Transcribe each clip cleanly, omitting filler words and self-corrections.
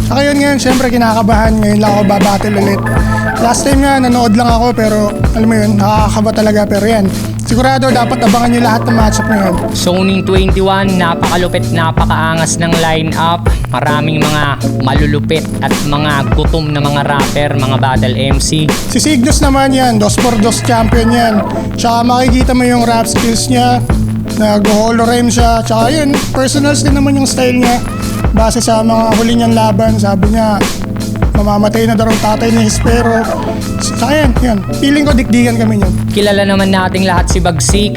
Saka yun ngayon, syempre kinakabahan. Ngayon lang ako babattle ulit. Last time nga, nanood lang ako pero alam mo yun, nakakaba talaga. Pero yan, sigurado dapat abangan nyo lahat ng matchup ngayon. Zoning 21, napakalupit, napakaangas ng line-up. Maraming mga malulupit at mga gutom na mga rapper, mga battle MC. Si Cygnus naman yan, 2x2 champion yan. Tsaka makikita mo yung rap skills niya, nag-holorime siya. Tsaka yun, personals din naman yung style niya. Base sa mga huli niyang laban, sabi niya, mamamatay na daw ang tatay ni Hispero. Saka yan. Feeling ko dikdikan kami niyan. Kilala naman nating lahat si Bagsik.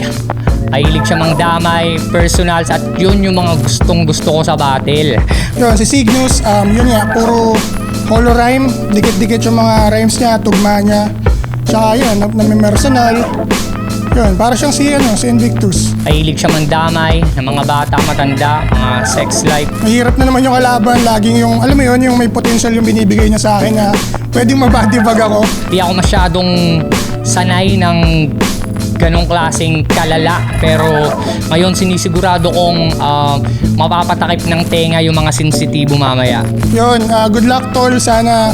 Mahilig siya mang damay, personals, at yun yung mga gustong gusto ko sa battle. Yun, si Cygnus, yun nga, puro holorime. Dikit-dikit yung mga rhymes niya, tugma niya. Tsaka yun, namimersonal. Yun, para siyang si Invictus. Mahilig siya mang damay ng mga bata, matanda, mga sex life. Mahirap na naman yung kalaban, laging yung, alam mo yun, yung may potential yung binibigay niya sa akin na pwedeng mabadibag ako. Di ako masyadong sanay ng ganong klaseng kalala, pero ngayon sinisigurado kong mapapatakip ng tenga yung mga sensitibo mamaya. Yun, good luck tol, sana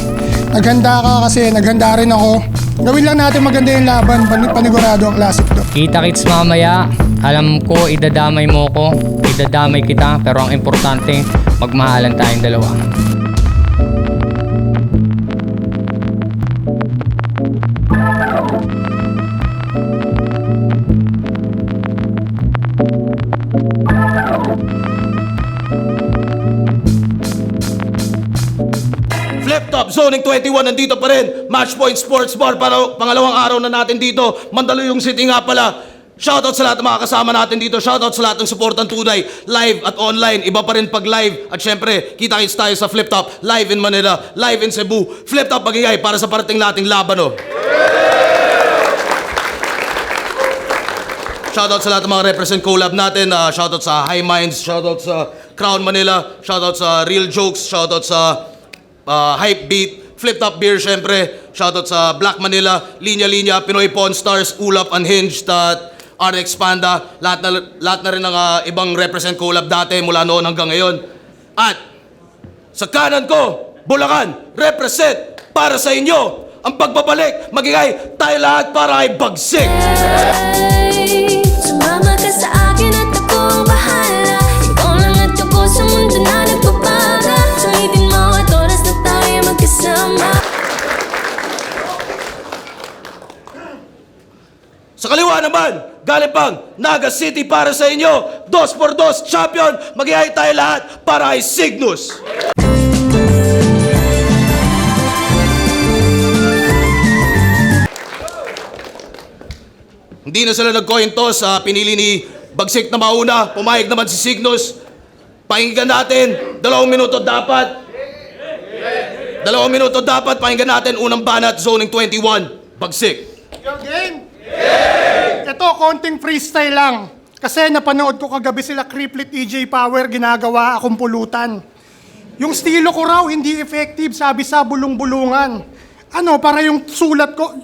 naghanda ka kasi naghanda rin ako. Gawin lang natin maganda yung laban, panigurado ang classic to. Kita-kits mamaya, alam ko idadamay mo ko, idadamay kita, pero ang importante, magmahalan tayong dalawa. Flip Top Zoning 21 nandito pa rin. Matchpoint Sports Bar para pangalawang araw na natin dito. Mandaluyong City nga pala. Shoutout sa lahat ng mga kasama natin dito. Shoutout sa lahat ng supportang tunay, live at online. Iba pa rin pag live. At syempre, kita-kits tayo sa Flip Top, live in Manila, live in Cebu. Flip Top magigay para sa parating nating laban, oh. Shoutout sa lahat ng mga represent collab natin. Shoutout sa High Minds, shoutout sa Crown Manila, shoutout sa Real Jokes, shoutout sa Hype Beat, Flip Top Beer syempre, shoutout sa Black Manila, Linya Linya, Pinoy Pawn Stars, Ulap Unhinged, at RX Panda, lahat na rin ng ibang represent collab dati mula noon hanggang ngayon. At sa kanan ko, Bulacan, represent para sa inyo ang pagbabalik, magigay tayo lahat para ay Bagsik. Sumama ka sa akin at ako ang bahala. Ikaw lang at ako sa mundo na nagpapaga. Sulitin mo at oras na tayo magkasama. Sa kaliwa naman, galing pang Naga City para sa inyo, 2x2 champion, magigay tayo lahat para ay Cygnus. Hindi na sila nag-coin toss, pinili ni Bagsik na mauna, pumayag naman si Cygnus. Pakinggan natin, 2 minuto dapat. 2 minuto dapat, pakinggan natin unang banat, Zoning 21, Bagsik. Yo, game! Ito, konting freestyle lang. Kasi napanood ko kagabi sila Kriplit EJ Power, ginagawa akong pulutan. Yung estilo ko raw, hindi effective, sabi sa bulong-bulungan. Ano, para yung sulat ko,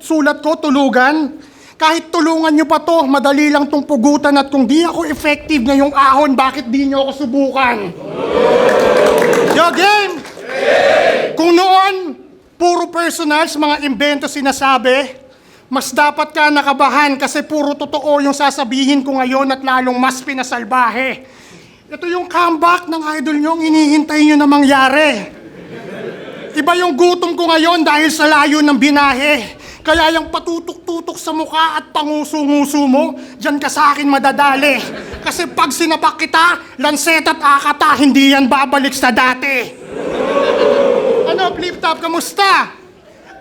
tulugan? Kahit tulungan nyo pa to, madali lang tong pugutan at kung di ako effective ngayong ahon, bakit di nyo ako subukan? Yo, game! Kung noon, puro personals, mga invento sinasabi, mas dapat ka nakabahan kasi puro totoo yung sasabihin ko ngayon at lalong mas pinasalbahe. Ito yung comeback ng idol nyo, hinihintay nyo na mangyari. Iba yung gutom ko ngayon dahil sa layo ng binahe. Kaya yung patutok-tutok sa mukha at panguso-nguso mo, dyan ka sa akin madadali. Kasi pag sinapak kita, lanset at akata, hindi yan babalik sa dati. Ano, Flip Top, kamusta?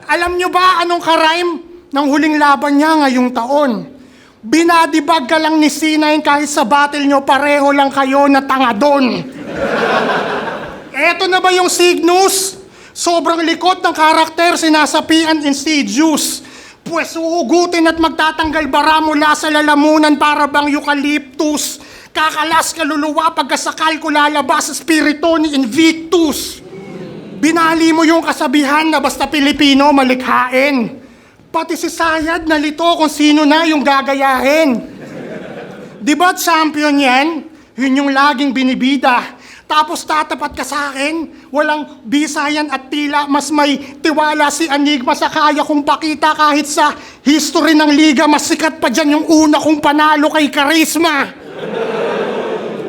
Alam nyo ba anong karime ng huling laban niya ngayong taon? Binadibag ka lang ni C9 kahit sa battle nyo, pareho lang kayo na tanga doon. Eto na ba yung Cygnus? Sobrang likot ng karakter, sinasapian insidious. Pues uugutin at magtatanggal bara mula sa lalamunan para bang eucalyptus. Kakalas kaluluwa pagkasakal ko lalabas sa spirito ni Invictus. Binali mo yung kasabihan na basta Pilipino malikhain. Pati si Sayad nalito kung sino na yung gagayahin. Di ba champion yan? Yun yung laging binibida. Tapos tatapat ka sa akin, walang bisayan at tila mas may tiwala si Enigma sa kaya kong pakita kahit sa history ng liga, mas sikat pa dyan yung una kong panalo kay Charisma.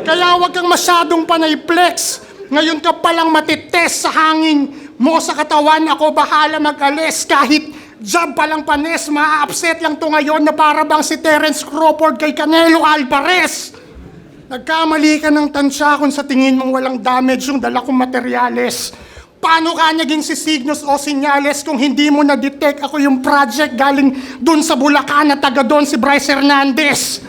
Kaya wag kang masyadong panay flex. Ngayon ka palang matitest sa hangin mo sa katawan, ako bahala mag-alis kahit jab palang panes, maa-upset lang to ngayon na para bang si Terence Crawford kay Canelo Alvarez. Nagkamali ka ng tansya kung sa tingin mong walang damage yung dala kong materyales. Paano ka naging si Signos o Senyales kung hindi mo na-detect ako yung project galing dun sa Bulacan na taga doon si Bryce Hernandez?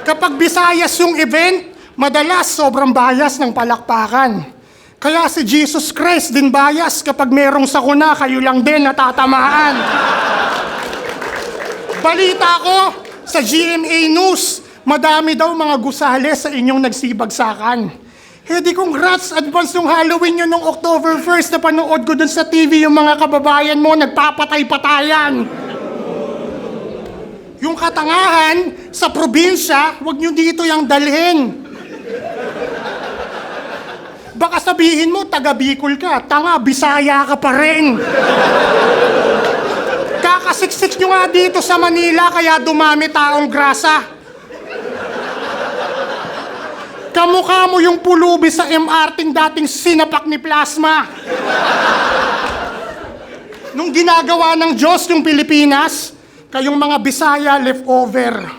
Kapag Visayas yung event, madalas sobrang bias ng palakpakan. Kaya si Jesus Christ din bias kapag merong sakuna, kayo lang din natatamaan. Balita ko, sa GMA News, madami daw mga gusali sa inyong nagsibagsakan. Di congrats, advance yung Halloween nyo nung October 1st na panood ko dun sa TV yung mga kababayan mo nagpapatay-patayan. Yung katangahan sa probinsya, wag nyo dito yung dalhin. Baka sabihin mo, taga Bicol ka, tanga, Bisaya ka pa rin. Kakasiksik nyo nga dito sa Manila, kaya dumami taong grasa. Kamukha mo yung pulubi sa MRT dating sinapak ni Plasma. Nung ginagawa ng Diyos yung Pilipinas, kayong mga Bisaya leftover.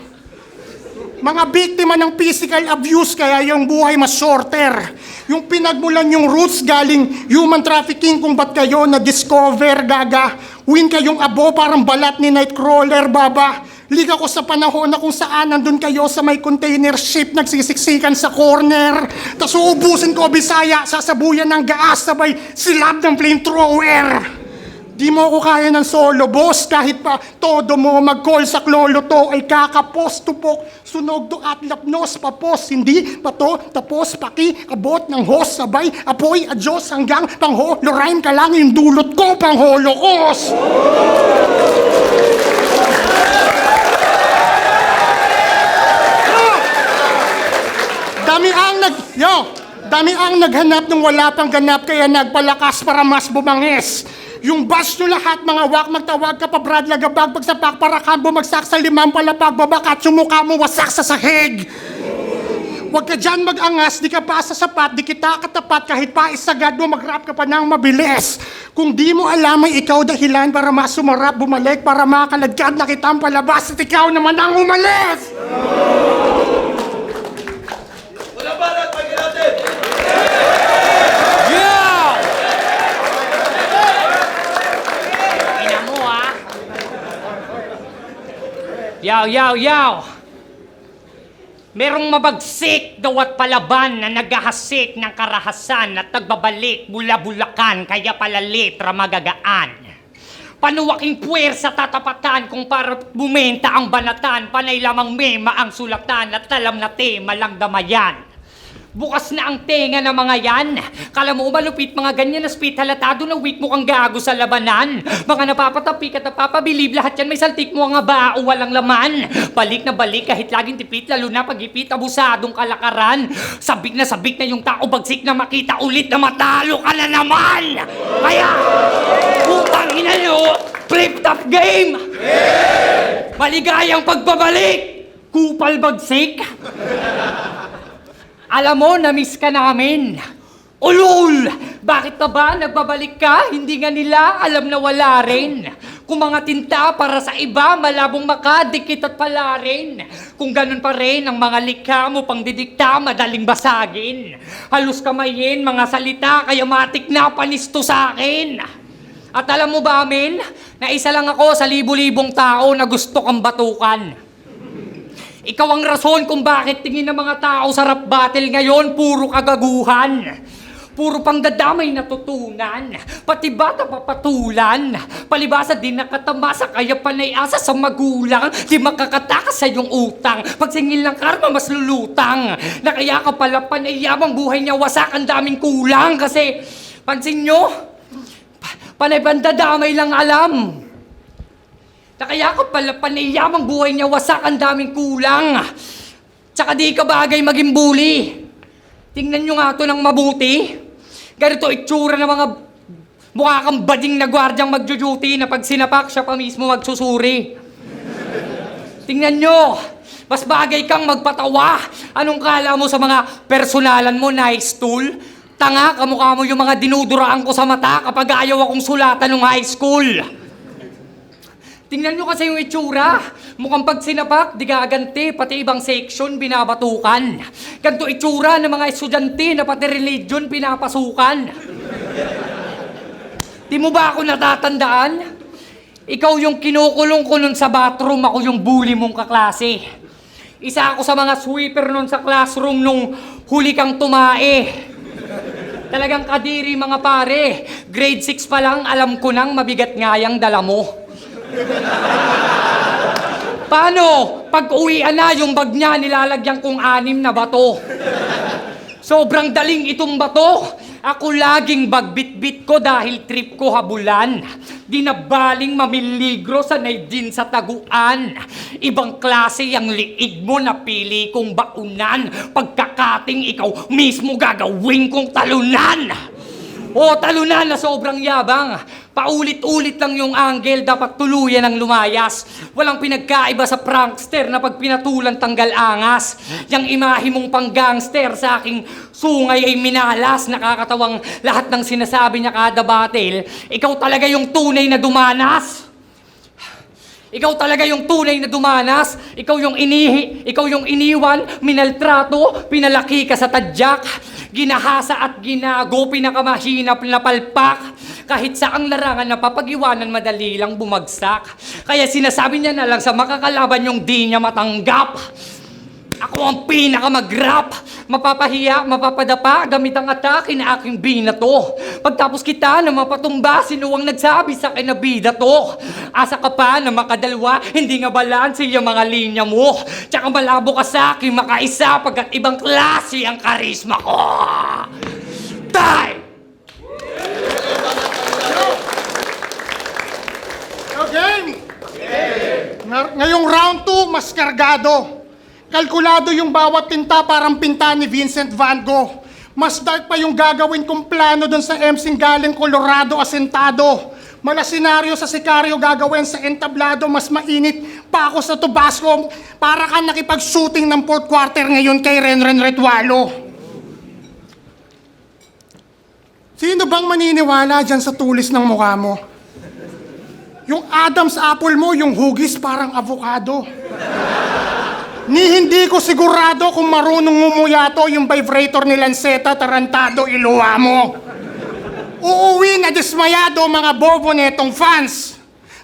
Mga biktima ng physical abuse, kaya yung buhay mas shorter. Yung pinagmulan yung roots galing human trafficking, kung ba't kayo na-discover, gaga. Win kayong abo, parang balat ni Nightcrawler, baba. Liga ko sa panahon na kung saan nandun kayo sa may container ship, nagsisiksikan sa corner. Tas uubusin ko, Bisaya, sasabuyan ng gaas, sabay silab ng flamethrower. Di mo ko kaya ng solo, boss, kahit pa todo mo mag-call sa klolo to ay kakapos, tupok, sunog do at lapnos, papos, hindi pa to, tapos, paki, abot ng hos, sabay, apoy, adyos, hanggang pang-ho, lorime ka lang yung dulot ko, pang-holocaust. Dami ang naghanap nung wala pang ganap, kaya nagpalakas para mas bumangis. Yung bash nyo lahat, mga wak, magtawag ka pa Brad Lagabag, pagsapak para ka bumagsak sa limang palapag, babakat yung mukha mo wasak sa sahig. Huwag ka dyan mag-angas, di ka pa sa sapat, di kita katapat, kahit pa isagad mo, mag-rap ka pa ng mabilis. Kung di mo alam ay ikaw dahilan para mas sumarap, bumalik, para makaladkad na kitang palabas, at ikaw naman ang umalis! Wala ba lahat, pagin natin? Yaw! Merong mabagsik daw at palaban na naghahasik ng karahasan at nagbabalik mula Bulacan, kaya pala letra magagaan. Panuwaking puwersa tatapatan kung para bumenta ang banatan, panay lamang mema ang sulatan at alam na tema lang damayan. Bukas na ang tenga ng mga yan. Kala mo malupit mga ganyan na spit, halatado na weak mo kang gago sa labanan. Mga napapatapik at napapabilib, lahat yan may saltik mo nga ba o walang laman. Balik na balik kahit laging tipit, lalo na pag-ipit, abusadong kalakaran. Sabik na yung tao, bagsik na makita ulit na matalo ka na naman. Kaya, putang ina nyo, flip top game. Maligayang pagbabalik, kupal bagsik. Alam mo, na-miss ka namin. Ulul! Bakit na ba nagbabalik ka? Hindi nga nila alam na wala rin. Kung mga tinta para sa iba, malabong makadikit at pala rin. Kung ganun pa rin ang mga likha mo pang didikta, madaling basagin. Halos kamayin, mga salita, kaya matik na panisto sa akin. At alam mo ba, amin, na isa lang ako sa libo-libong tao na gusto kang batukan. Ikaw ang rason kung bakit tingin ng mga tao sa rap battle ngayon, puro kagaguhan. Puro pang dadamay natutunan, pati bata papatulan. Palibasa din nakatamasa, kaya panay-asa sa magulang. Di makakatakas sa iyong utang, pagsingil ng karma mas lulutang. Na kaya ka pala panayamang buhay niya wasak, ang daming kulang. Kasi, pansin nyo, panay pandadamay lang alam. Na kaya ka pala panayamang buhay niya, wasak, ang daming kulang. Tsaka di ka bagay maging bully. Tingnan nyo nga to ng mabuti. Ganito itsura ng mga mukha kang bading na gwardyang magjo-duty na pag sinapak siya pa mismo magsusuri. Tingnan nyo, mas bagay kang magpatawa. Anong kala mo sa mga personalan mo, nice tool? Tanga, kamukha mo yung mga dinuduraan ko sa mata kapag ayaw akong sulatan ng high school. Tingnan nyo kasi yung itsura. Mukhang pag sinapak, di gaganti, pati ibang section binabatukan. Ganito itsura ng mga estudyante na pati religion pinapasukan. Di mo ba ako natatandaan? Ikaw yung kinukulong ko nun sa bathroom, ako yung bully mong kaklase. Isa ako sa mga sweeper nun sa classroom nung huli kang tumae. Talagang kadiri mga pare. Grade 6 pa lang, alam ko nang mabigat nga yung dala mo. Paano? Pag uwian na, yung bag niya nilalagyan kong 6 na bato. Sobrang daling itong bato. Ako laging bagbit-bit ko dahil trip ko habulan. Di na baling mamiligro sanay din sa taguan. Ibang klase ang liig mo na pili kong baunan. Pagkakating ikaw mismo gagawin kong talunan. O talunan na sobrang yabang. Paulit-ulit lang yung angle, dapat tuluyan ang lumayas. Walang pinagkaiba sa prankster na pag pinatulan tanggal angas. Yang imahe mong pang-gangster sa aking sungay ay minalas. Nakakatawang lahat ng sinasabi niya kada battle. Ikaw talaga yung tunay na dumanas. Ikaw talaga yung tunay na dumanas. Ikaw yung iniwan, minaltrato, pinalaki ka sa tadyak. Ginahasa at ginago, pinakamahinap na palpak. Kahit saang larangan na papag-iwanan, madali lang bumagsak. Kaya sinasabi niya na lang sa makakalaban yung di niya matanggap. Ako ang pinaka-mag-rap. Mapapahiya, mapapadapa, gamit ang atake na aking binato. Pagtapos kita na mapatumba, sinuwang nagsabi sa akin na bida to. Asa ka pa na makadalwa, hindi nga balanse yung mga linya mo. Tsaka malabo ka sa akin makaisa pagkat ibang klase ang karisma ko. Die! Game! Ngayong round 2, mas kargado. Kalkulado yung bawat tinta, parang pinta ni Vincent Van Gogh. Mas dark pa yung gagawin kong plano dun sa MCing galing Colorado asentado. Mala senaryo sa sikaryo gagawin sa entablado, mas mainit pa ako sa Tabasco. Para ka nakipag-shooting ng 4th quarter ngayon kay Renren Retualo. Sino bang maniniwala dyan sa tulis ng mukha mo? Yung Adam's apple mo, yung hugis parang avocado. Ni hindi ko sigurado kung marunong ngumuyato yung vibrator ni Lanceta Tarantado iluwa mo. Uuwi na dismayado mga bobo netong fans.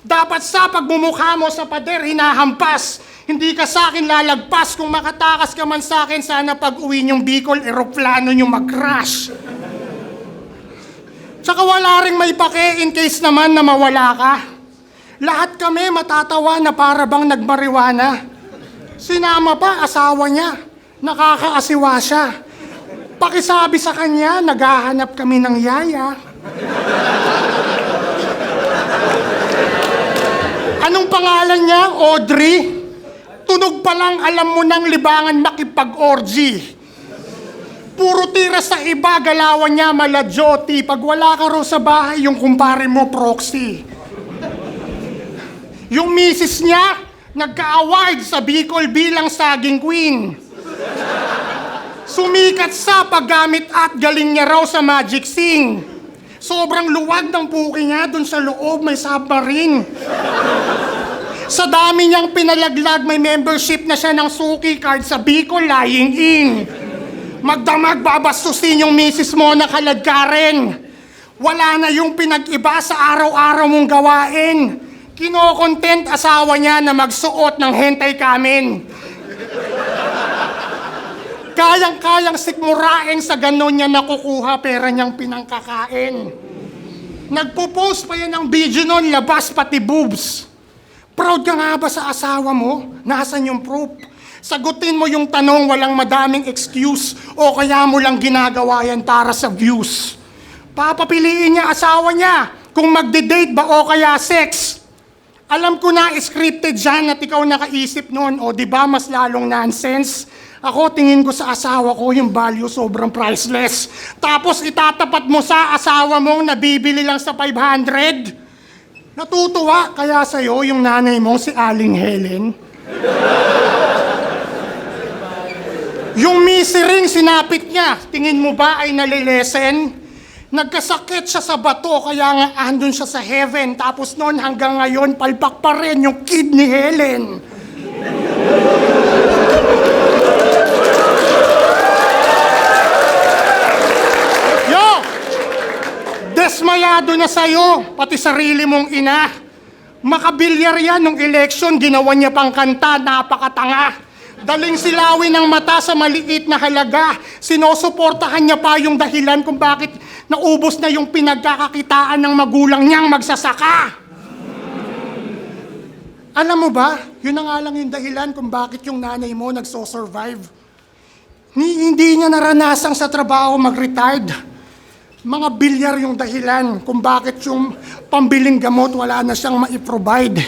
Dapat sa pagmumukha mo sa pader hinahampas. Hindi ka sa akin lalagpas. Kung makatakas ka man sa akin, sana pag-uwi niyong Bicol, eroplano niyong mag-crash. Tsaka wala ring may pake in case naman na mawala ka. Lahat kami matatawa na para bang nagmariwana. Sinama pa asawa niya, nakakaasiwa siya. Pakisabi sa kanya, naghahanap kami ng yaya. Anong pangalan niya? Audrey? Tunog pa lang alam mo ng libangan makipag-orgy. Puro tira sa iba, galawan niya maladjoti. Pag wala ka raw sa bahay, yung kumpare mo proxy. Yung misis niya, nagka-award sa Bicol bilang saging queen. Sumikat sa paggamit at galing niya raw sa Magic Sing. Sobrang luwag ng puki niya, dun sa loob may submarine. Sa dami niyang pinalaglag, may membership na siya ng suki card sa Bicol Lying In. Magdamag babastusin yung misis mo na kaladkarin. Wala na yung pinag-iba sa araw-araw mong gawain. Kino-content asawa niya na magsuot ng hentai kamin. Kayang-kayang sikmurain sa ganon niya nakukuha pera niyang pinangkakain. Nagpo-post pa yan ng video nun, labas pati boobs. Proud ka nga ba sa asawa mo? Nasaan yung proof? Sagutin mo yung tanong, walang madaming excuse o kaya mo lang ginagawa yan para sa views. Papapiliin niya asawa niya kung magde-date ba o kaya sex. Alam ko na scripted dyan at ikaw nakaisip noon. O di ba mas lalong nonsense? Ako tingin ko sa asawa ko yung value sobrang priceless. Tapos itatapat mo sa asawa mong nabibili lang sa 500? Natutuwa kaya sa'yo yung nanay mong si Aling Helen? Yung misery sinapit niya, tingin mo ba ay nalilesen? Nagkasakit siya sa bato, kaya nga andun siya sa heaven. Tapos noon hanggang ngayon, palpak pa rin yung kid ni Helen. Yo! Desmayado na sa'yo, pati sarili mong ina. Makabilyar yan nung election, ginawa niya pang kanta, napakatanga. Daling silawin ng mata sa maliit na halaga. Sinusuportahan niya pa yung dahilan kung bakit naubos na yung pinagkakakitaan ng magulang niyang magsasaka. Alam mo ba, yun na nga lang yung dahilan kung bakit yung nanay mo nagso-survive. Hindi niya naranasang sa trabaho mag-retired. Mga bilyar yung dahilan kung bakit yung pambiling gamot wala na siyang maiprovide.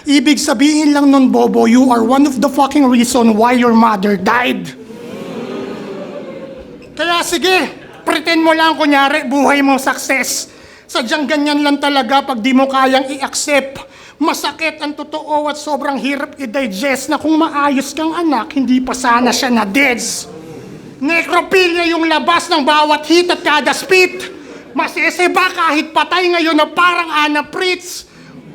Ibig sabihin lang nun, Bobo, you are one of the fucking reason why your mother died. Kaya sige, pretend mo lang kunyari buhay mong success. Sadyang ganyan lang talaga pag di mo kayang i-accept. Masakit ang totoo at sobrang hirap i-digest na kung maayos kang anak, hindi pa sana siya na-deads. Necrophilia yung labas ng bawat hit at kada spit. Masiseba kahit patay ngayon na parang Ana Pritz.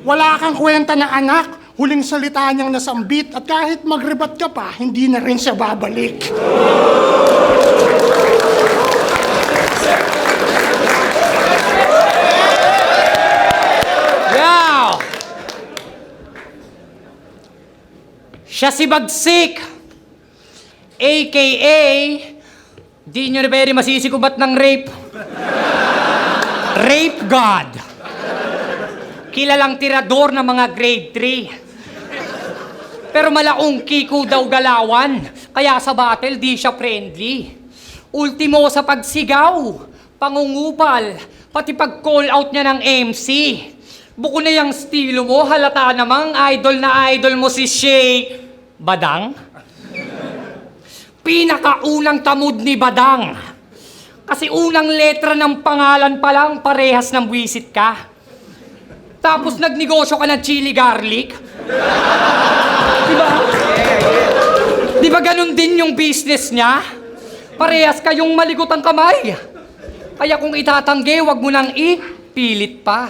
Wala kang kwenta na anak, huling salita niyang nasambit at kahit magrebat ka pa, hindi na rin siya babalik. Yow! Siya si Bagsik, a.k.a. di nyo na pwede masisikubat ng rape. Rape God. Kilalang tirador ng mga grade 3. Pero malaong kiko daw galawan, kaya sa battle di siya friendly. Ultimo sa pagsigaw, pangungupal, pati pag-call out niya ng MC. Buko na yung estilo mo, halata namang idol na idol mo si Shay Badang. Pinakaunang tamod ni Badang. Kasi unang letra ng pangalan pa lang, parehas ng buwisit ka. Tapos nagnegosyo ka ng chili garlic. Diba? Diba ganun din yung business niya? Parehas kayong maligot ang kamay. Kaya kung itatanggi, wag mo nang ipilit pa.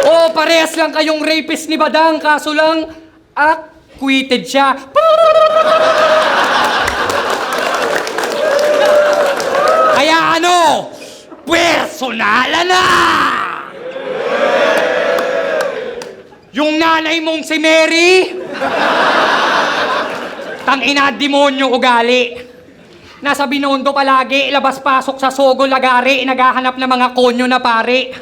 O parehas lang kayong rapist ni Badang, kaso lang acquitted siya. Kaya ano? Personala na! Yung nanay mong si Mary, tangina demonyo ugali. Nasa Binondo palagi, labas-pasok sa Sogo Lagari, naghahanap ng mga konyo na pare.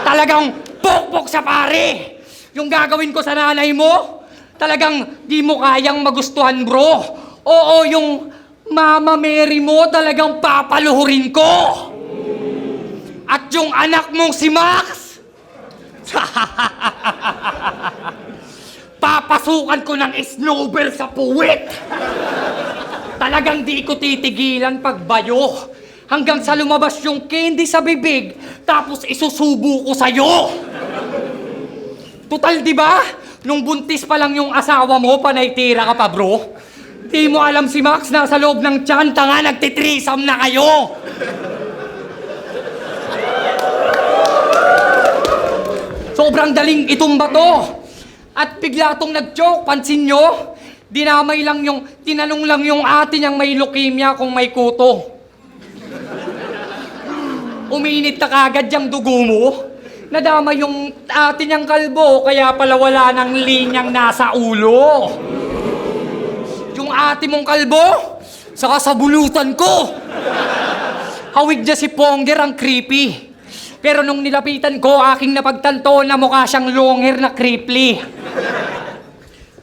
Talagang pokpok sa pare. Yung gagawin ko sa nanay mo, talagang di mo kayang magustuhan, bro. Oo, yung Mama Mary mo talagang papaluhurin ko. At yung anak mong si Max, papasukan ko ng snowball sa puwit. Talagang di ko titigilan pagbayo. Hanggang sa lumabas yung candy sa bibig, tapos isusubo ko sa'yo. Tutal, di ba? Nung buntis pa lang yung asawa mo, panay tira ka pa, bro. Di mo alam si Max, nasa loob ng tiyan, tanga, nagtitrisam na kayo. Sobrang daling itumba to. At bigla tong nag-joke, pansin nyo? Tinanong lang yung ate niyang may leukemia kung may kuto. Uminit na kagad yung dugo mo. Nadama yung ate niyang kalbo, kaya pala wala ng linyang nasa ulo. Yung ate mong kalbo, saka sa bulutan ko. Hawig niya si Ponger ang creepy. Pero nung nilapitan ko, aking napagtanto na mukha siyang longer na creeply.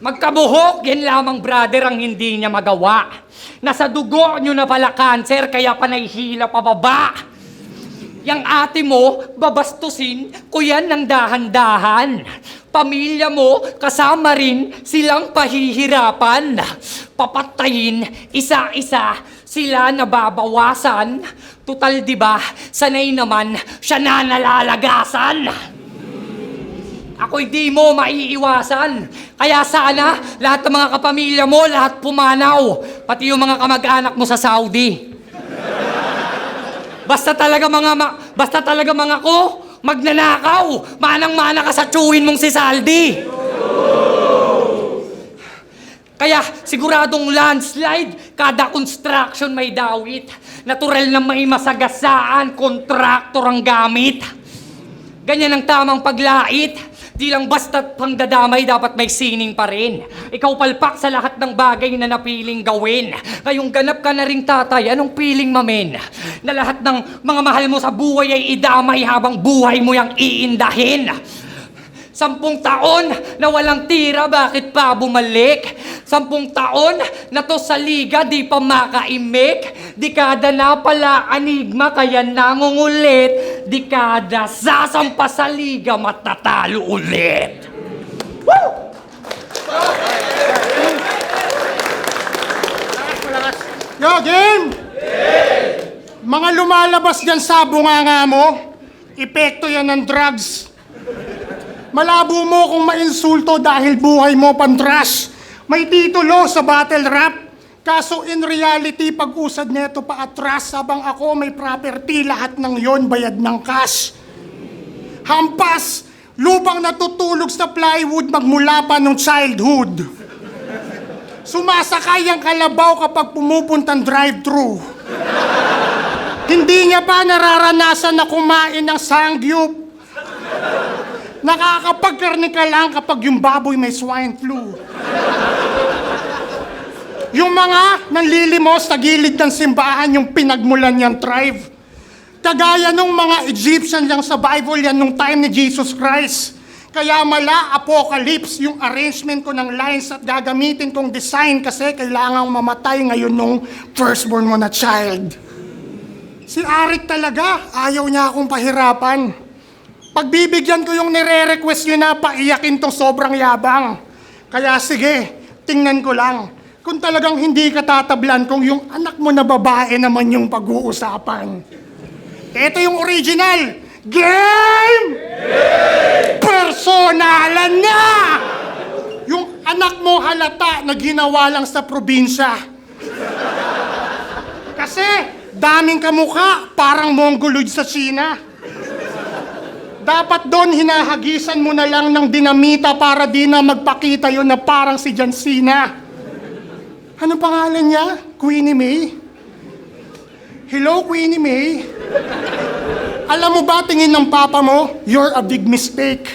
Magkabuhok, yan lamang brother ang hindi niya magawa. Nasa dugo nyo na pala cancer, kaya panay hila pababa. Yang ate mo, babastusin ko yan ng dahan-dahan. Pamilya mo, kasama rin silang pahihirapan. Papatayin, isa-isa, sila nababawasan. Tutal, di ba, sanay naman siya na nalalagasan. Ako'y di mo maiiwasan. Kaya sana, lahat ng mga kapamilya mo, lahat pumanaw. Pati yung mga kamag-anak mo sa Saudi. Basta talaga mga ko, magnanakaw. Manang-mana ka sa tsuhin mong si Saldi. Kaya siguradong landslide, kada construction may dawit. Natural na may masagasaan, kontraktor ang gamit. Ganyan ang tamang paglait. Di lang basta't pangdadamay, dapat may sining pa rin. Ikaw palpak sa lahat ng bagay na napiling gawin. Ngayong ganap ka na ring tatay, anong piling mamen? Na lahat ng mga mahal mo sa buhay ay idamay habang buhay mo yang iindahin. 10 taon na walang tira, bakit pa bumalik? 10 taon na to sa liga, di pa makaimik. Dekada na pala anigma, kaya nangungulit. Dekada sasampa sa liga, matatalo ulit. Yo, game! Mga lumalabas dyan sa bunganga mo, epekto yan ng drugs. Malabo mo kung mainsulto dahil buhay mo pantras. May titulo sa battle rap. Kaso in reality, pag-usad neto pa atras, habang ako may property, lahat ng yon bayad ng cash. Hampas, lubang natutulog sa plywood magmula pa nung childhood. Sumasakay ang kalabaw kapag pumupuntang drive-thru. Hindi niya pa nararanasan na kumain ng sangyup. Nakakapagkarne ka lang kapag yung baboy may swine flu. Yung mga nanlilimos sa gilid ng simbahan yung pinagmulan niyang tribe. Kagaya nung mga Egyptian lang sa Bible yan nung time ni Jesus Christ. Kaya mala apocalypse yung arrangement ko ng lines at gagamitin kong design kasi kailangang mamatay ngayon nung firstborn mo na child. Si Arik talaga, ayaw niya akong pahirapan. Pagbibigyan ko yung nire-request nyo na paiyakin tong sobrang yabang. Kaya sige, tingnan ko lang. Kung talagang hindi ka tatablan kung yung anak mo na babae naman yung pag-uusapan. Ito yung original. Game! Personalan na! Yung anak mo halata na ginawa lang sa probinsya. Kasi daming kamukha, parang Mongoloid sa China. Dapat doon hinahagisan mo na lang ng dinamita para di na magpakita yun na parang si John Cena. Anong pangalan niya? Queenie May? Hello, Queenie May? Alam mo ba, tingin ng papa mo, you're a big mistake.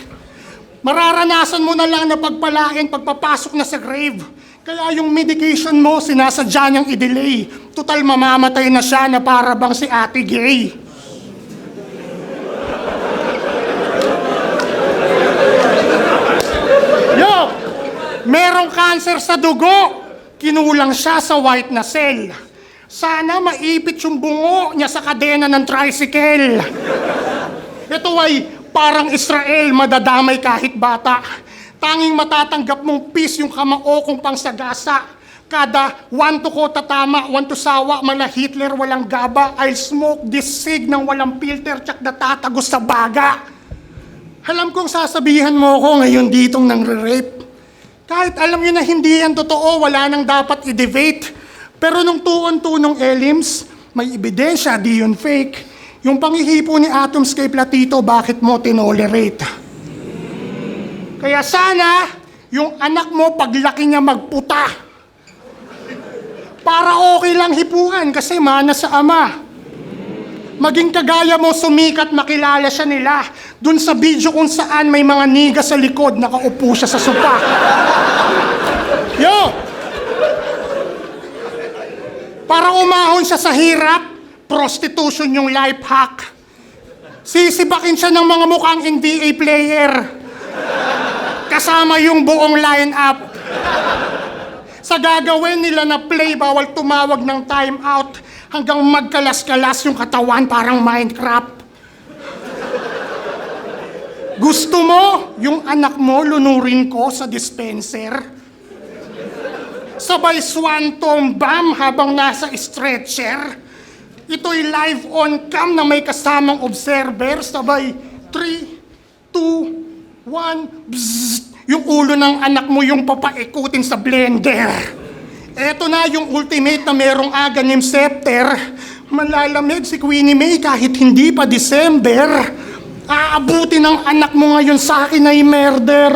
Mararanasan mo na lang na pagpalain pagpapasok na sa grave. Kaya yung medication mo, sinasadya niyang i-delay. Total mamamatay na siya na para bang si Ate Gay. Merong cancer sa dugo, kinulang siya sa white na cell. Sana maipit yung bungo niya sa kadena ng tricycle. Ito ay parang Israel, madadamay kahit bata. Tanging matatanggap mong peace yung kamao kung pangsagasa. Kada 1 to kota tama, 1 to sawa, mala Hitler walang gaba. I'll smoke this cig nang walang filter, tsak na tatagos sa baga. Alam kong sasabihan mo ko ngayon ditong nangre-rape. Kahit alam nyo na hindi yan totoo, wala nang dapat i-debate. Pero nung tuon-tunong elims, may ebidensya, di yun fake. Yung panghihipo ni Atoms kay Platito, bakit mo tinolerate? Kaya sana, yung anak mo paglaki niya magputa. Para okay lang hipuan kasi mana sa ama. Maging kagaya mo sumikat, makilala siya nila. Dun sa video kung saan may mga niga sa likod, nakaupo siya sa sopa. Yo! Para umahon siya sa hirap, prostitution yung life hack. Sisibakin siya ng mga mukhang NBA player. Kasama yung buong line-up. Sa gagawin nila na play, bawal tumawag ng time out hanggang magkalas-kalas yung katawan parang Minecraft. Gusto mo yung anak mo lunurin ko sa dispenser? Sabay swanton bomb habang nasa stretcher? Ito'y live on cam na may kasamang observer. Sabay 3, 2, 1, bzzzt. Yung ulo ng anak mo yung papaikutin sa blender. Eto na yung ultimate na merong aganim scepter. Malalamig si Queenie May kahit hindi pa December. Aabuti ng anak mo ngayon sa akin ay murder.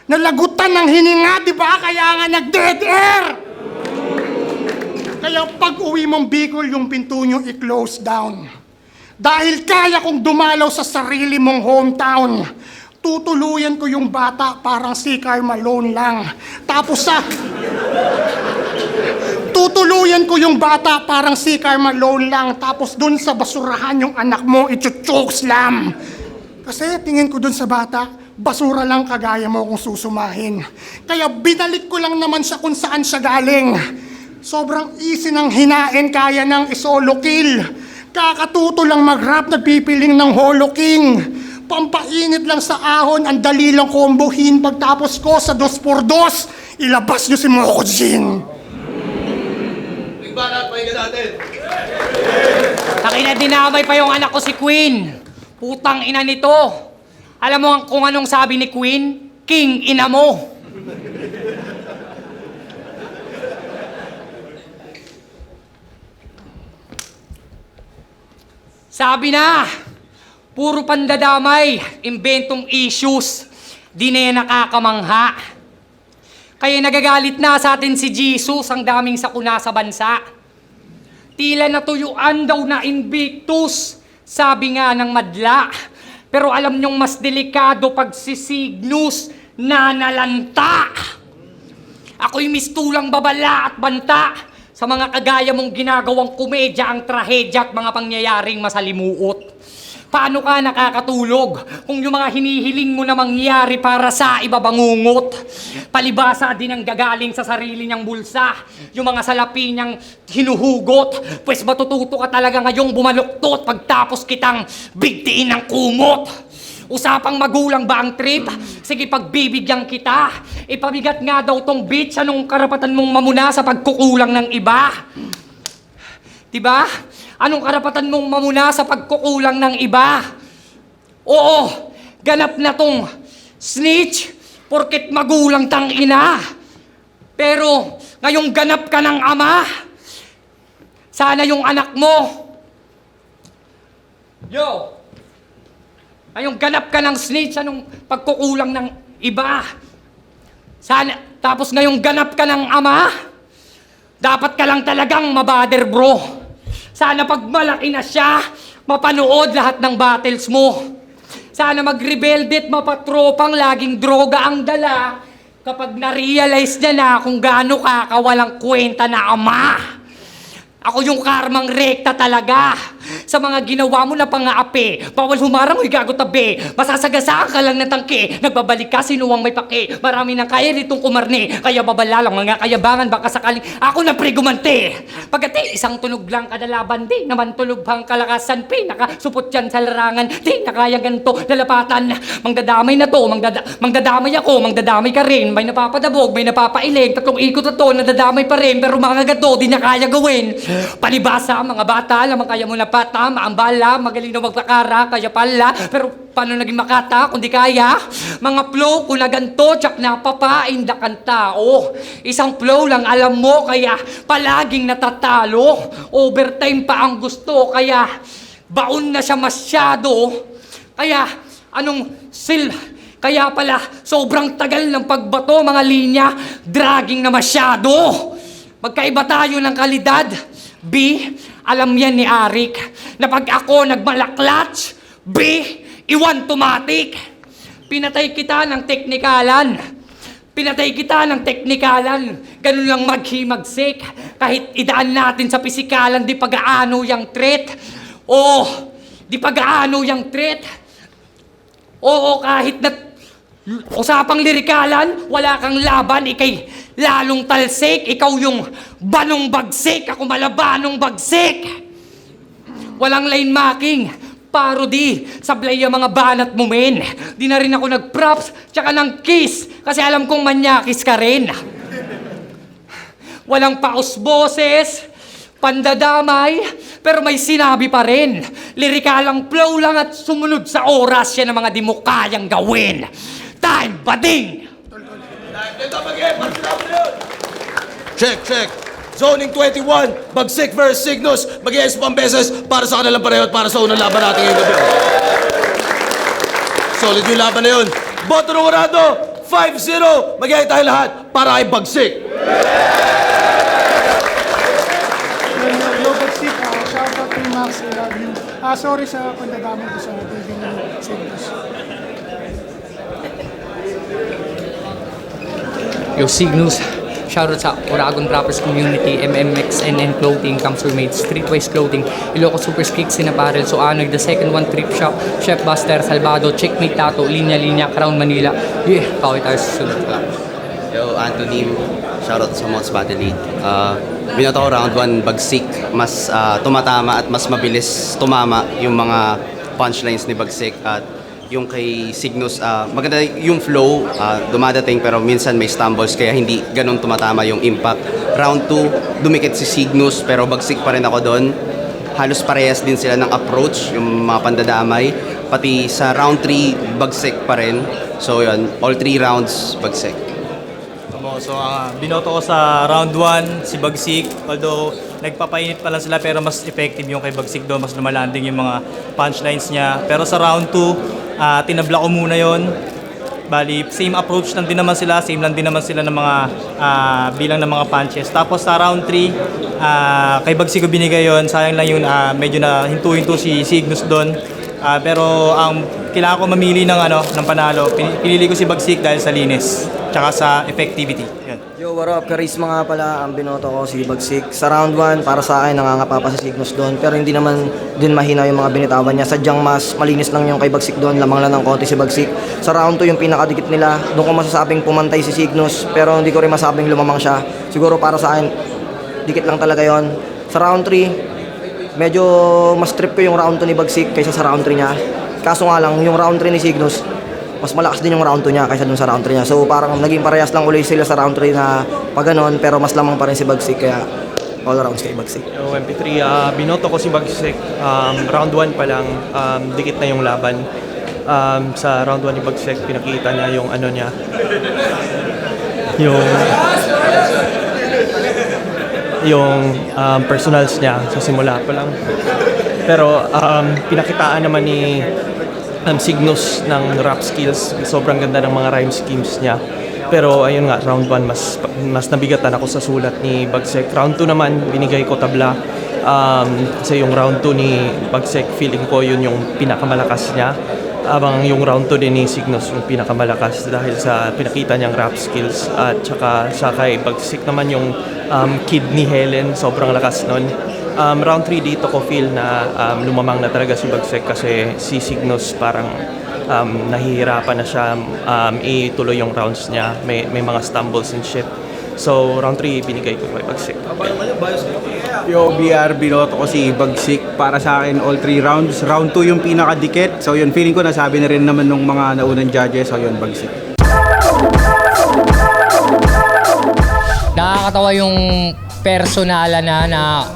Nalagutan ng hininga, di ba? Kaya nga nag-dead air. Kaya pag uwi mong Bicol, yung pinto nyo i-close down. Dahil kaya kong dumalaw sa sarili mong hometown. Tutuluyan ko yung bata parang si Karl Malone lang. Tutuluyan ko yung bata parang si Karl Malone lang. Tapos dun sa basurahan yung anak mo, i-choke slam. Kasi tingin ko dun sa bata, basura lang kagaya mo kung susumahin. Kaya binalik ko lang naman siya kung saan siya galing. Sobrang easy ng hinain, kaya ng isolo kill. Kakatuto lang mag-rap, nagpipiling ng Holo King. Pampainit lang sa ahon, ang dali lang kombohin. Pagtapos ko sa 2x2, ilabas nyo si Mokojin. Big Banat, pahinga natin. Takina, dinamay pa yung anak ko si Queen. Putang ina nito. Alam mo kung anong sabi ni Queen? King ina mo. Sabi na, puro pandadamay, imbentong issues, di na yan nakakamangha. Kaya nagagalit na sa atin si Jesus, ang daming sakuna sa bansa. Tila natuyuan daw na Invictus, sabi nga ng madla. Pero alam nyong mas delikado pag si Cygnus nanalanta. Ako'y mistulang babala at banta sa mga kagaya mong ginagawang komedya ang trahedya at mga pangyayaring masalimuot. Paano ka nakakatulog kung yung mga hinihiling mo na mangyari para sa iba bangungot? Palibasa din ang gagaling sa sarili niyang bulsa, yung mga salapi niyang hinuhugot. Pues matututo ka talaga ngayong bumaluktot pagtapos kitang bigtiin ng kumot. Usapang magulang ba ang trip? Sige, pagbibigyan kita. Ipabigat nga daw tong bitch, anong karapatan mong mamuna sa pagkukulang ng iba? Diba? Anong karapatan mong mamuna sa pagkukulang ng iba? Oo, ganap na tong snitch porket magulang tang ina. Pero ngayong ganap ka ng ama, sana yung anak mo. Yo! Ngayong ganap ka ng snitch, anong pagkukulang ng iba? Sana, tapos ngayong ganap ka ng ama, dapat ka lang talagang mabader, bro. Sana pag malaki na siya, mapanood lahat ng battles mo. Sana mag-rebelde at mapatropang laging droga ang dala kapag na-realize niya na kung gaano ka kawalang kwenta na ama. Ako yung karmang rekta talaga. Sa mga ginawa mo na pang-aapi, bawal humarang o gago tabi. Masasagasaan ka lang ng tangke. Nagbabalik ka, sinuwang may pake. Marami nang kaya ritong kumarne. Kaya babala lang mga kayabangan, baka sakaling ako na pre-gumante. Pagkati, isang tunog lang kada laban. Di naman tulubhang kalakasan. Pinakasupot yan sa larangan. Di na kaya ganito lalapatan. Mangdadamay na to, mangdadamay ako, mangdadamay ka rin. May napapadabog, may napapailig. 3 ikot na to, nadadamay pa rin. Pero mga gato, di na kaya gawin. Palibasa, mga bata, lamang kaya mo na pata, maambala, magaling na magpakara, kaya pala, pero paano naging makata kung di kaya? Mga flow, kung na ganto, tsak napapain da kang tao. Isang flow lang alam mo, kaya palaging natatalo. Overtime pa ang gusto, kaya baon na siya masyado. Kaya, kaya pala, sobrang tagal ng pagbato, mga linya, dragging na masyado. Magkaiba tayo ng kalidad. B, alam yan ni Arik, na pag ako nagmalaklatch, B, iwan-tomatic. Pinatay kita ng teknikalan. Ganun lang maghimagsik. Kahit idaan natin sa pisikalan, di pag-aano yung threat. Di pag-aano yung threat. Oo, kahit na usapang lirikalan, wala kang laban, ikay lalong talsik. Ikaw yung banong bagsik, ako malabanong bagsik. Walang line marking. Parody. Sablay yung mga banat mo, men. Di na rin ako nag-props, tsaka ng kiss. Kasi alam kong manyakis ka rin. Walang paus boses, pandadamay, pero may sinabi pa rin. Lirikalang flow lang at sumunod sa oras yan ang mga di mo kayang gawin. Time bading! Check. Zoning 21, Bagsik versus Cygnus. Mag-i-expo ang beses para sa kanilang pareho at para sa unang laban natin ngayong gabi. Solid yung laban na yun. Boto ng Orado, 5-0. Mag-i tayo lahat para kay Bagsik. Global Stick, shoutout kay Max, I love you. Sorry sa pandadamay ko sa TV ni Cygnus. Yo, Cygnus. Shoutout sa Oragon Rappers Community, MMXNN Clothing, Camps Were Made, Streetwise Clothing, Ilocos Super Kicks in Apparel, So Anoy, The Second One Trip Shop, Chef Buster, Salvado, Checkmate Tattoo, Linya Linya, Crown Manila. Yeah, kaway tayo sa sunod. Yo, Anthony, shoutout sa Mods Battle League. Binoto ko round 1, Bagsik. Mas tumatama at mas mabilis tumama yung mga punchlines ni Bagsik. At yung kay Cygnus, maganda yung flow, dumadating pero minsan may stumbles kaya hindi ganun tumatama yung impact. Round 2, dumikit si Cygnus pero Bagsik pa rin ako doon. Halos parehas din sila ng approach, yung mga pandadamay. Pati sa round 3, Bagsik pa rin. So yun, all 3 rounds, Bagsik. So, binoto ko sa round 1 si Bagsik. Although, nagpapainit pa lang sila pero mas effective yung kay Bagsik doon. Mas lumalanding yung mga punchlines niya. Pero sa round 2, tinabla ko muna yon. Bali, same approach lang din naman sila. Same lang din naman sila ng mga bilang ng mga punches. Tapos sa round 3, kay Bagsik ko binigay yon. Sayang lang yun, medyo na hinto-hinto si Cygnus doon. Pero ang kailangan ko mamili ng panalo. Pinili ko si Bagsik dahil sa linis tsaka sa effectivity. Yan. Yo, what up? Charisma nga pala ang binoto ko si Bagsik. Sa round 1, para sa akin, nangangapa pa si Cygnus doon. Pero hindi naman din mahina yung mga binitawan niya. Sadyang mas malinis lang yung kay Bagsik doon. Lamang lang ng konti si Bagsik. Sa round 2, yung pinakadikit nila, doon ko masasabing pumantay si Cygnus. Pero hindi ko rin masabing lumamang siya. Siguro para sa akin, dikit lang talaga yon. Sa round 3, medyo mas trip ko yung round 2 ni Bagsik kaysa sa round 3 niya. Kaso nga lang, yung round 3 ni Cygnus, mas malakas din yung round 2 niya kaysa dun sa round 3 niya. So parang naging parehas lang ulit sila sa round 3 na pag ganon, pero mas lamang pa rin si Bagsik, kaya all around kay Bagsik. Yo, MP3, binoto ko si Bagsik. Round 1 pa lang, dikit na yung laban. Sa round 1 ni Bagsik, pinakita niya yung niya. Yung personals niya sa simula pa lang. Pero pinakitaan naman ni Cygnus ng rap skills. Sobrang ganda ng mga rhyme schemes niya. Pero ayun nga, round 1 mas nabigatan ako sa sulat ni Bagsik. Round 2 naman, binigay ko tabla. Kasi yung round 2 ni Bagsik, feeling ko yun yung pinakamalakas niya. Abang yung round 2 din ni Cygnus yung pinakamalakas dahil sa pinakita niyang rap skills. At saka sa kay Bagsik naman yung kid ni Helen, sobrang lakas nun. Round 3 dito ko feel na lumamang na talaga si Bagsik kasi si Cygnus parang nahihirapan na siya ituloy yung rounds niya. May mga stumbles and shit. So round 3 binigay ko kay Bagsik. Yo, BR, binoto ko si Bagsik. Para sa akin, all 3 rounds. Round 2 yung pinakadikit. So yun, feeling ko nasabi na rin naman nung mga naunang judges. So yun, Bagsik. Nakakatawa yung personalan na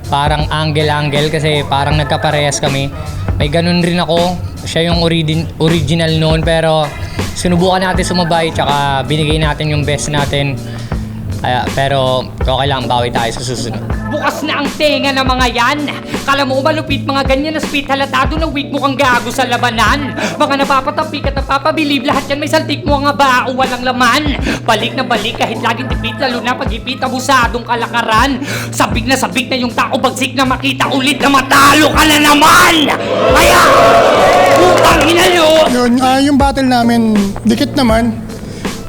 parang angle-angle kasi parang nagkaparehas kami. May ganun rin ako. Siya yung original noon pero sinubukan natin sumabay tsaka binigay natin yung best natin. Pero okay lang, bawi tayo sa susunod. Bukas na ang tenga ng mga yan. Kala mo malupit mga ganyan na speed, halatado na weak mo kang gago sa labanan. Mga napapatapik at napapabilib, lahat yan may saltik mo nga ba o walang laman. Balik na balik kahit laging tipid, lalo na pag-ipit abusadong kalakaran. Sabik na yung tao, Bagsik na makita ulit na matalo ka na naman. Kaya, upang hinalo. Yun, yung battle namin, dikit naman.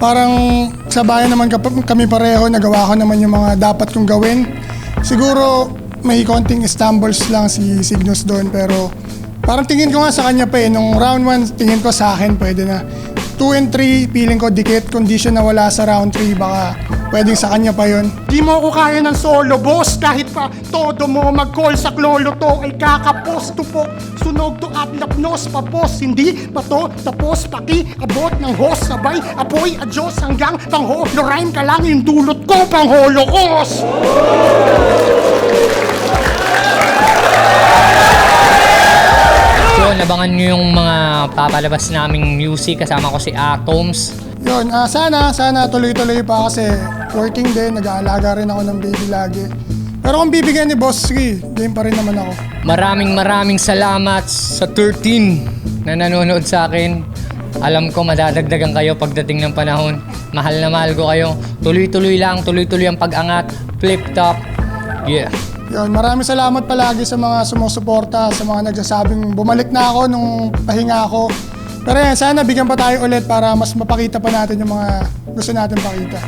Parang sa bayan naman kami pareho, nagawa ko naman yung mga dapat kong gawin. Siguro may konting stumbles lang si Cygnus doon pero parang tingin ko nga sa kanya pa nung round 1 tingin ko sa akin pwede na. 2 and 3, feeling ko dikit. Condition na wala sa round 3, baka pwedeng sa kanya pa yon. Di mo ako kaya ng solo, boss. Kahit pa todo mo mag-call sa klolo to, ay kakapos tupok. Sunog to atlapnos, papos. Hindi pa to tapos, paki-abot ng host. Sabay, apoy, adyos, hanggang pang-ho. No rhyme ka lang, yung dulot ko, pang-holocaust. So, nabangan nyo yung mga papalabas naming music. Kasama ko si Atoms. Yun, sana tuloy-tuloy pa kasi working din, nag-aalaga rin ako ng baby lagi. Pero kung bibigyan ni Boss Ski, game pa rin naman ako. Maraming salamat sa 13 na nanonood sa akin. Alam ko madadagdagan kayo pagdating ng panahon. Mahal na mahal ko kayo. Tuloy-tuloy lang, tuloy-tuloy ang pag-angat. Flip top. Yeah. Yun, maraming salamat palagi sa mga sumusuporta, sa mga nagsasabing bumalik na ako nung pahinga ako. Pero yan, sana bigyan pa tayo ulit para mas mapakita pa natin yung mga gusto natin pakita.